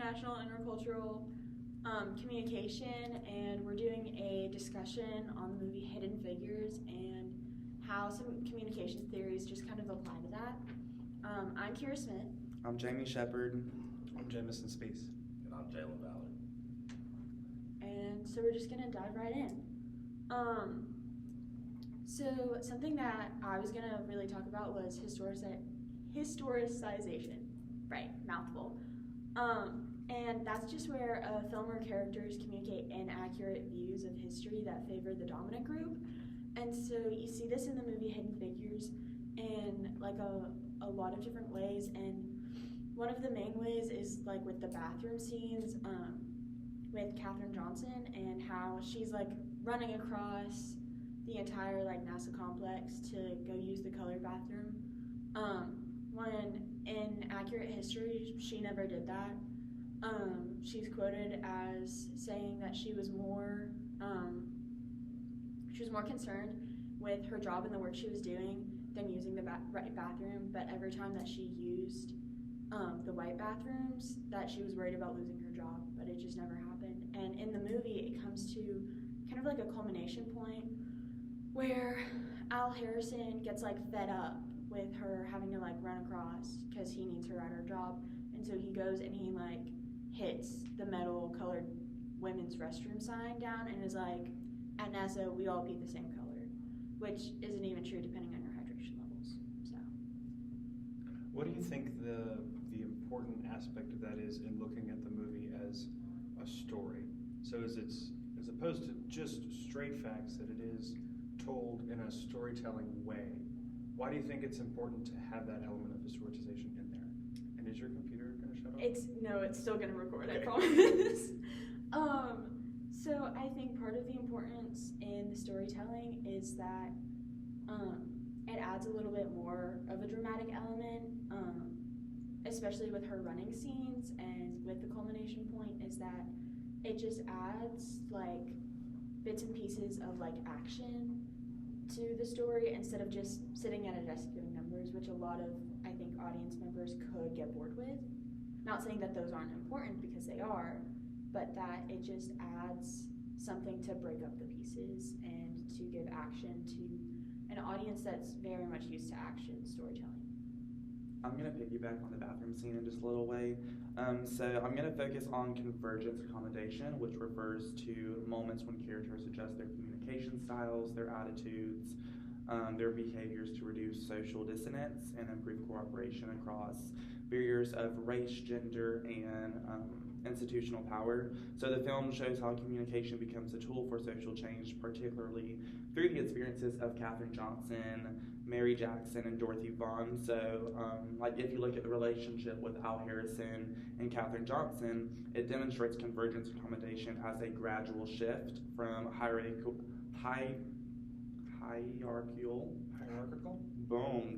international intercultural communication, and we're doing a discussion on the movie Hidden Figures and how some communication theories just kind of apply to that. I'm Kira Smith. I'm Jamie Shepard. I'm Jamison Spees. And I'm Jalen Ballard. And so we're just gonna dive right in. So something that I was gonna really talk about was historicization. Right, mouthful. And that's just where a film or characters communicate inaccurate views of history that favor the dominant group. And so you see this in the movie Hidden Figures in like a lot of different ways. And one of the main ways is like with the bathroom scenes with Katherine Johnson, and how she's like running across the entire like NASA complex to go use the colored bathroom. When in accurate history, she never did that. She's quoted as saying that she was more concerned with her job and the work she was doing than using the right bathroom. But every time that she used the white bathrooms, that she was worried about losing her job, but it just never happened. And in the movie, it comes to kind of like a culmination point where Al Harrison gets like fed up with her having to like run across because he needs her at her job, and so he goes and he like hits the metal colored women's restroom sign down and is like, at NASA we all pee the same color, which isn't even true depending on your hydration levels. So what do you think the important aspect of that is in looking at the movie as a story? So as opposed to just straight facts, that it is told in a storytelling way. Why do you think it's important to have that element of historicization in there? And is your computer going to shut off? It's still going to record, Okay. I promise. So I think part of the importance in the storytelling is that it adds a little bit more of a dramatic element, especially with her running scenes, and with the culmination point is that it just adds like bits and pieces of like action to the story instead of just sitting at a desk doing numbers, which a lot of, I think, audience members could get bored with. Not saying that those aren't important, because they are, but that it just adds something to break up the pieces and to give action to an audience that's very much used to action storytelling. I'm going to piggyback on the bathroom scene in just a little way. So I'm going to focus on convergence accommodation, which refers to moments when characters adjust their communication styles, their attitudes, their behaviors to reduce social dissonance and improve cooperation across barriers of race, gender, and institutional power. So the film shows how communication becomes a tool for social change, particularly through the experiences of Katherine Johnson, Mary Jackson, and Dorothy Vaughan. So like if you look at the relationship with Al Harrison and Katherine Johnson, it demonstrates convergence accommodation as a gradual shift from hierarchical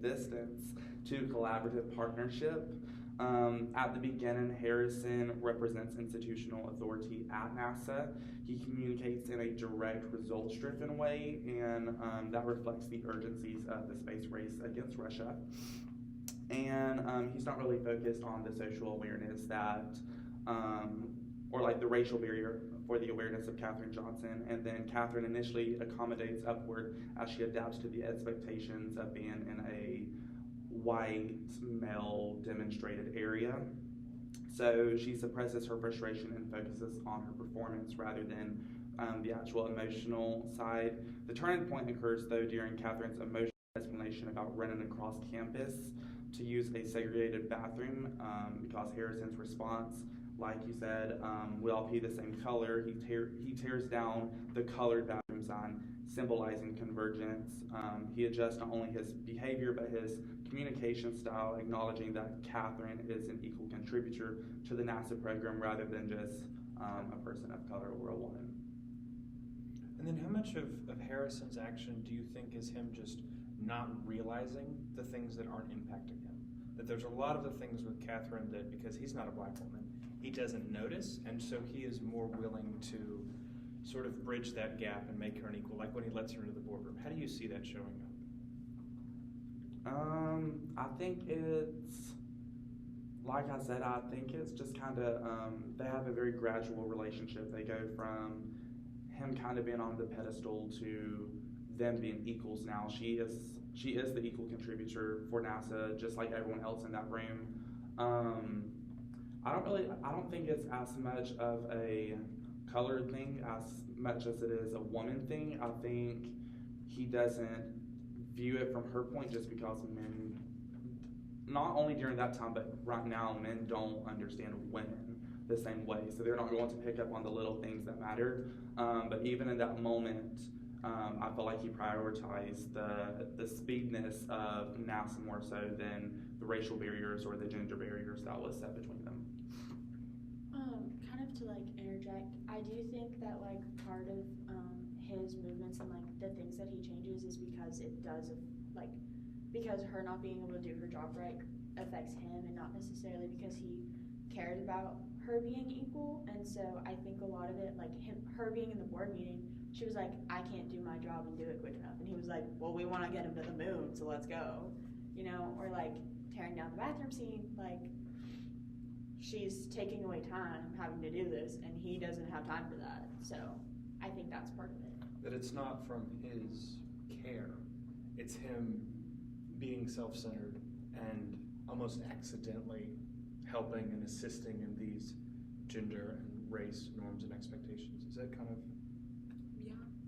distance to collaborative partnership. At the beginning, Harrison represents institutional authority at NASA. He communicates in a direct, results-driven way, and that reflects the urgencies of the space race against Russia. And he's not really focused on the social awareness that, or like the racial barrier for the awareness of Katherine Johnson. And then Katherine initially accommodates upward as she adapts to the expectations of being in a white male demonstrated area. So she suppresses her frustration and focuses on her performance rather than the actual emotional side. The turning point occurs though during Katherine's emotional explanation about running across campus to use a segregated bathroom, because Harrison's response, like you said, we all pee the same color. He tears down the colored bathroom sign, symbolizing convergence. He adjusts not only his behavior but his communication style, acknowledging that Katherine is an equal contributor to the NASA program rather than just a person of color or a woman. And then how much of Harrison's action do you think is him just not realizing the things that aren't impacting him? That there's a lot of the things with Katherine that, because he's not a black woman, he doesn't notice, and so he is more willing to sort of bridge that gap and make her an equal, like when he lets her into the boardroom. How do you see that showing up? I think it's like I said, I think it's just kind of they have a very gradual relationship. They go from him kind of being on the pedestal to them being equals now. She is the equal contributor for NASA, just like everyone else in that room. I don't think it's as much of a colored thing as much as it is a woman thing. I think he doesn't view it from her point just because men, not only during that time, but right now, men don't understand women the same way. So they're not going to pick up on the little things that matter. But even in that moment, I feel like he prioritized the speedness of NASA more so than the racial barriers or the gender barriers that was set between them. Kind of to like interject, I do think that like part of his movements and like the things that he changes is because it does like because her not being able to do her job right affects him and not necessarily because he cared about her being equal. And so I think a lot of it, like her being in the board meeting, she was like, I can't do my job and do it quick enough. And he was like, well, we want to get him to the moon, so let's go. You know, or like tearing down the bathroom scene, like she's taking away time having to do this and he doesn't have time for that. So I think that's part of it. That it's not from his care, it's him being self-centered and almost accidentally helping and assisting in these gender and race norms and expectations. Is that kind of?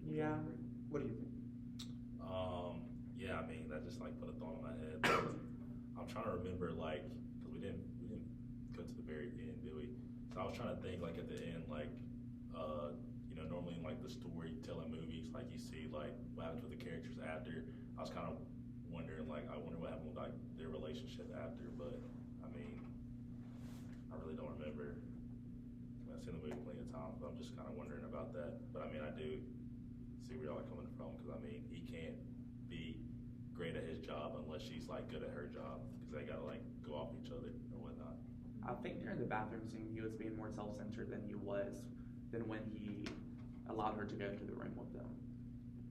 Yeah. What do you think? Yeah, I mean, that just like put a thought in my head. I'm trying to remember, like, because we didn't go to the very end, did we? So I was trying to think, like, at the end, like, you know, normally in like the storytelling movies, like you see like what happens with the characters after. I was kind of wondering, like, I wonder what happened with like their relationship after, but I mean, I really don't remember. I've seen the movie plenty of times, but I'm just kind of wondering about that. But I mean, I do see where y'all are coming from, because I mean, he can't be great at his job unless she's like good at her job, because they gotta like go off each other or whatnot. I think during the bathroom scene, he was being more self-centered than when he allowed her to go to the room with them.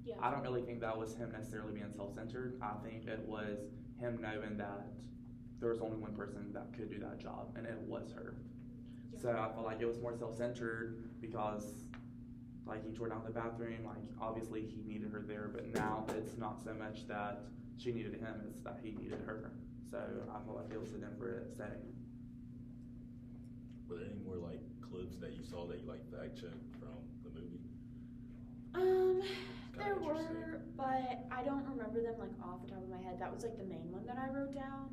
Yeah. I don't really think that was him necessarily being self-centered. I think it was him knowing that there was only one person that could do that job, and it was her. Yeah. So I feel like it was more self-centered because, like, he tore down the bathroom. Like, obviously he needed her there, but now it's not so much that she needed him; it's that he needed her. So I feel like it was a different setting. Were there any more like clips that you saw that you like fact checked from the movie? There Kinda were, interesting. but I don't remember them like off the top of my head. That was like the main one that I wrote down.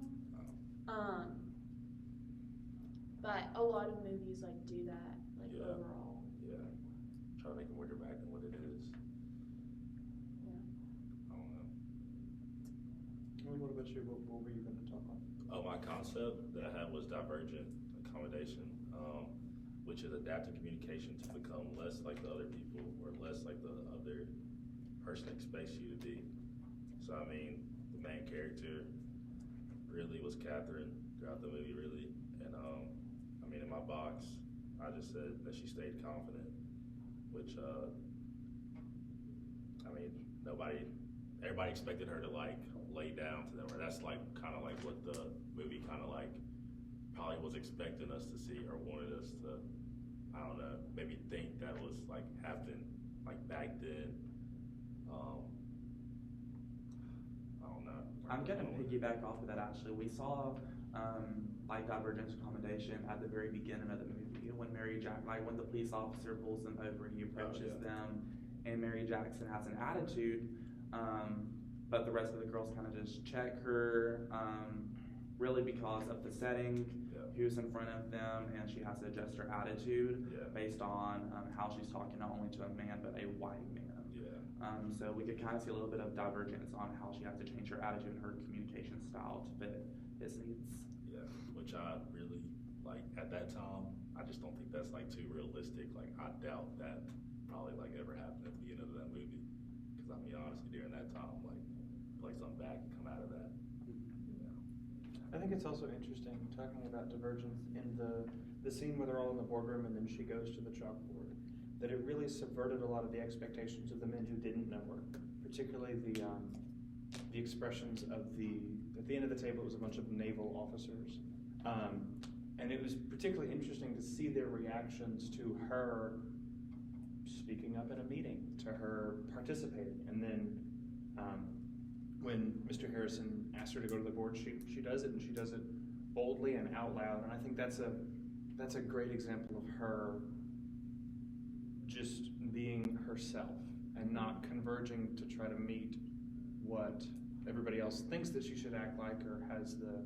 But a lot of movies like do that, like Yeah. overall. Yeah. Try to make it more dramatic than what it is. Yeah. I don't know. What about you? What were you going to talk on? My concept that I had was divergent accommodation, which is adapting communication to become less like the other people or less like the other person expects you to be. So I mean, the main character really was Catherine throughout the movie, really, and I mean, in my box, I just said that she stayed confident, which I mean, everybody expected her to like lay down to them, or that's like kind of like what the movie kind of like probably was expecting us to see or wanted us to, I don't know, maybe think that was like happening like back then. I don't know. I'm gonna piggyback off of that actually. We saw like divergent accommodation at the very beginning of the movie when when the police officer pulls them over, he approaches them, and Mary Jackson has an attitude, but the rest of the girls kind of just check her, really because of the setting, who's in front of them, and she has to adjust her attitude based on how she's talking not only to a man but a white man. So we could kind of see a little bit of divergence on how she has to change her attitude and her communication style to fit his needs. Yeah, which I really, like, at that time, I just don't think that's, like, too realistic. Like, I doubt that probably, like, ever happened at the beginning of that movie. Because, I mean, honestly, during that time, like, play something back and come out of that. I think it's also interesting talking about divergence in the scene where they're all in the boardroom and then she goes to the chalkboard, that it really subverted a lot of the expectations of the men who didn't know her, particularly the expressions of at the end of the table it was a bunch of naval officers, And it was particularly interesting to see their reactions to her speaking up in a meeting, to her participating. And then when Mr. Harrison asked her to go to the board, she does it, and she does it boldly and out loud. And I think that's a great example of her just being herself and not converging to try to meet what everybody else thinks that she should act like, or has the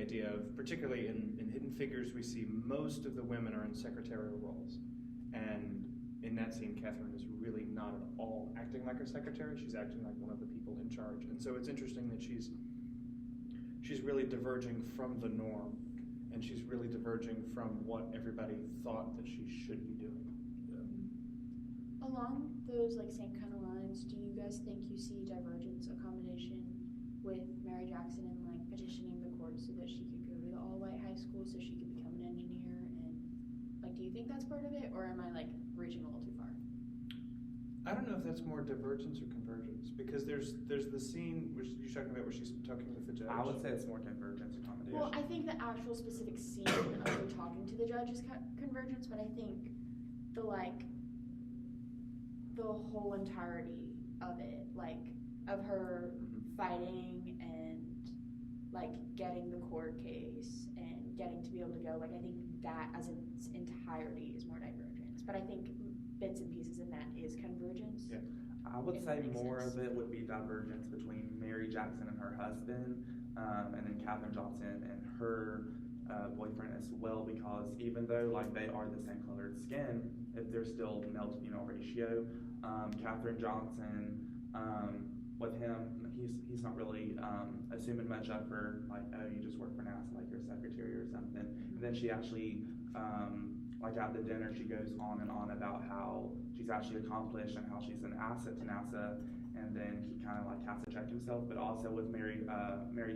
idea of. Particularly in Hidden Figures, we see most of the women are in secretarial roles, and in that scene, Catherine is really not at all acting like a secretary. She's acting like one of the people in charge. And so it's interesting that she's really diverging from the norm, and she's really diverging from what everybody thought that she should be doing. Yeah. Along those same kind of lines, do you guys think you see divergence, accommodation with Mary Jackson and petitioning the court so that she could go to the all-white high school so she could become an engineer? And do you think that's part of it, or am I reaching a little too far? I don't know if that's more divergence or convergence, because there's the scene which you're talking about where she's talking with the judge. I would say it's more convergence accommodation. Well, I think the actual specific scene of her talking to the judge is convergence, but I think the whole entirety of it, of her fighting and getting the court case and getting to be able to go, I think that as its entirety is more divergence. But I think bits and pieces in that is convergence. Yeah. I would If say that makes more sense. of it would be divergence between Mary Jackson and her husband, and then Katherine Johnson and her boyfriend as well, because even though they are the same colored skin, if they're still male to female ratio, Katherine Johnson, with him, he's not really assuming much of her, oh, you just work for NASA, you're a secretary or something. And then she actually, at the dinner, she goes on and on about how she's actually accomplished and how she's an asset to NASA. And then he kind of has to check himself. But also with Mary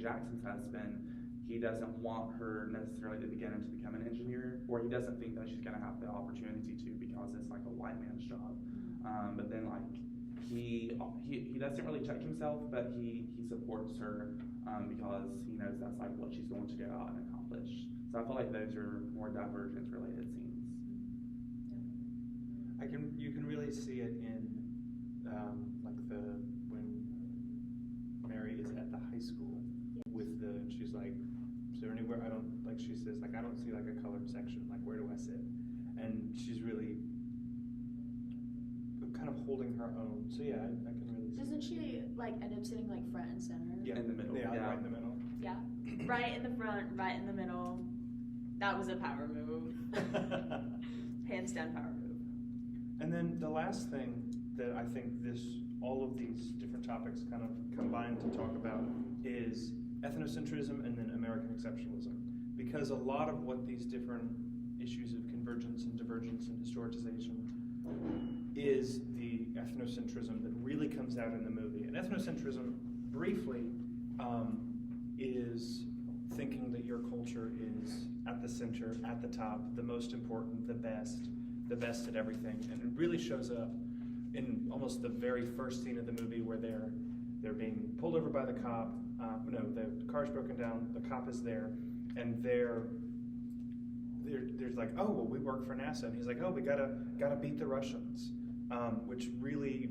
Jackson's husband, he doesn't want her necessarily to begin to become an engineer, or he doesn't think that she's going to have the opportunity to, because it's a white man's job. But then he doesn't really check himself, but he supports her because he knows that's what she's going to go out and accomplish. So I feel those are more divergence related scenes. You can really see it in when Mary is at the high school with she's is there anywhere I don't she says I don't see a colored section, where do I sit? And she's really kind of holding her own. So yeah, I can really see. Doesn't she end up sitting front and center? Yeah, in the middle. Yeah, Yeah. right in the middle. Yeah. Right in the front, right in the middle. That was a power move. Hands down power move. And then the last thing that I think all of these different topics kind of combine to talk about is ethnocentrism and then American exceptionalism. Because a lot of what these different issues of convergence and divergence and historicization is the ethnocentrism that really comes out in the movie. And ethnocentrism, briefly, is thinking that your culture is at the center, at the top, the most important, the best at everything. And it really shows up in almost the very first scene of the movie where they're being pulled over by the cop. The car's broken down, the cop is there, and there's oh, well, we work for NASA. And he's oh, we gotta beat the Russians, which really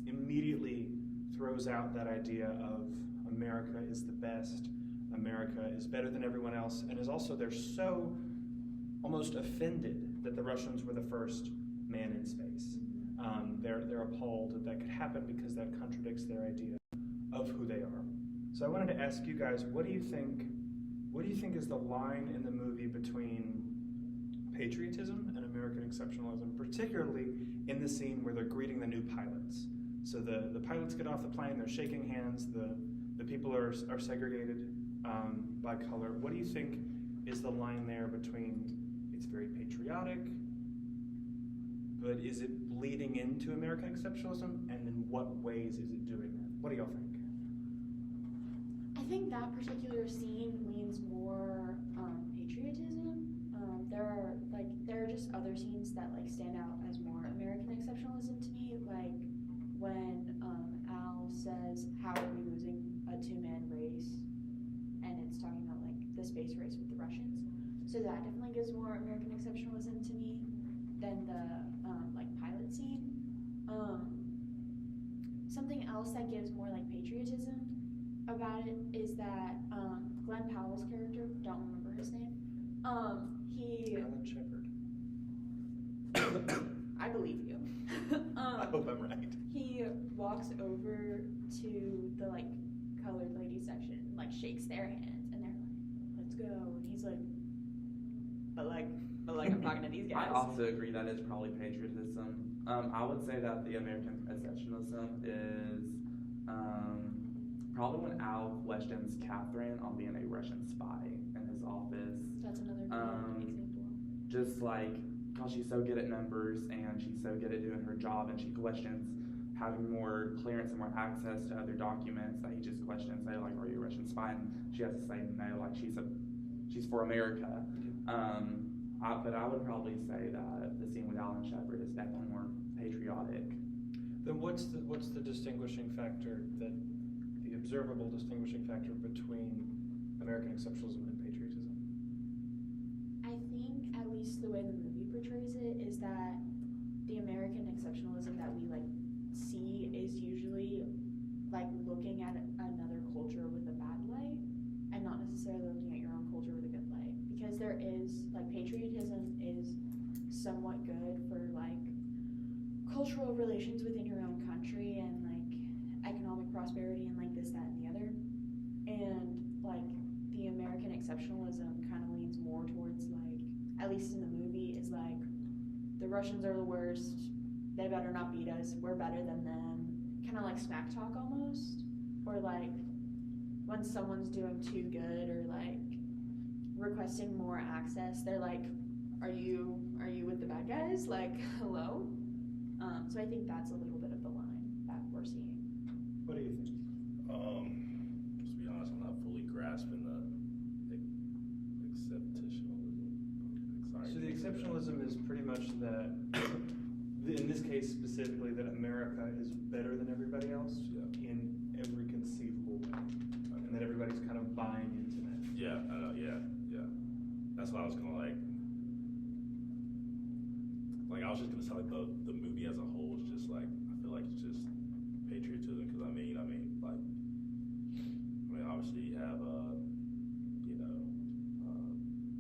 immediately throws out that idea of America is the best, America is better than everyone else, and they're so almost offended that the Russians were the first man in space. They're appalled that could happen because that contradicts their idea of who they are. So I wanted to ask you guys, what do you think is the line in the movie between patriotism and American exceptionalism, particularly in the scene where they're greeting the new pilots? So the pilots get off the plane, they're shaking hands, the people are segregated by color. What do you think is the line there between it's very patriotic, but is it bleeding into American exceptionalism, and in what ways is it doing that? What do y'all think? I think that particular scene leans more patriotism. There are just other scenes that stand out as more American exceptionalism to me, when Al says, how are we losing a two-man race, and it's talking about the the space race with the Russians. So that definitely gives more American exceptionalism to me than the like pilot scene. Something else that gives more like patriotism about it is that Glenn Powell's character, don't remember his name, he Alan Shepard. I believe you. I hope I'm right. He walks over to the like colored ladies section, like shakes their hands, and they're like, "Let's go," and he's like, but like I'm talking to these guys. I also agree that it's probably patriotism. I would say that the American exceptionalism is probably when Al questions Catherine on being a Russian spy in his office. That's another good example. Just like, because she's so good at numbers and she's so good at doing her job, and she questions having more clearance and more access to other documents, that he just questions, say, like, are you a Russian spy? And she has to say no, like she's for America. But I would probably say that the scene with Alan Shepard is definitely more patriotic. Then what's the distinguishing factor, that the observable distinguishing factor between American exceptionalism and patriotism? I think at least the way the movie portrays it is that the American exceptionalism that we like see is usually like looking at another culture with a bad light and not necessarily looking at your own culture with a good light, because there is like patriotism is somewhat good for like cultural relations within your own country and like economic prosperity and like this, that, and the other, and like the American exceptionalism kind of leans more towards like, at least in the movie, is like the Russians are the worst, they better not beat us, we're better than them, kind of like smack talk almost, or like when someone's doing too good or like requesting more access, they're like, are you with the bad guys, like hello? So I think that's a little bit of the line that we're seeing. What do you think? Just to be honest, I'm not fully grasping the exceptionalism. So the exceptionalism is pretty much that, in this case specifically, that America is better than everybody else in every conceivable way, and that everybody's kind of buying into that. Yeah, I know. Yeah. That's what I was gonna like. I was just gonna say like the movie as a whole is just like, I feel like it's just patriotism, because I mean obviously you have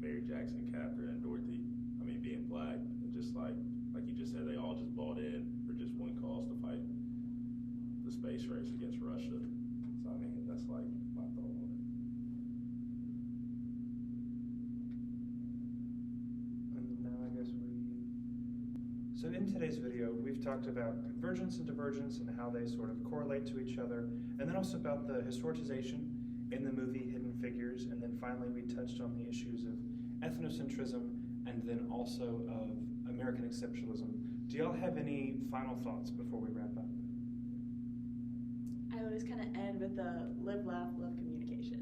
Mary Jackson, Catherine, and Dorothy. I mean, being black, and just like you just said, they all just bought in for just one cause, to fight the space race against Russia. So I mean, that's like my thought on it. And now I guess so in today's video, we've talked about convergence and divergence and how they sort of correlate to each other, and then also about the historicization in the movie Hidden Figures, and then finally we touched on the issues of ethnocentrism and then also of American exceptionalism. Do y'all have any final thoughts before we wrap up? I always kind of end with the live, laugh, love communication.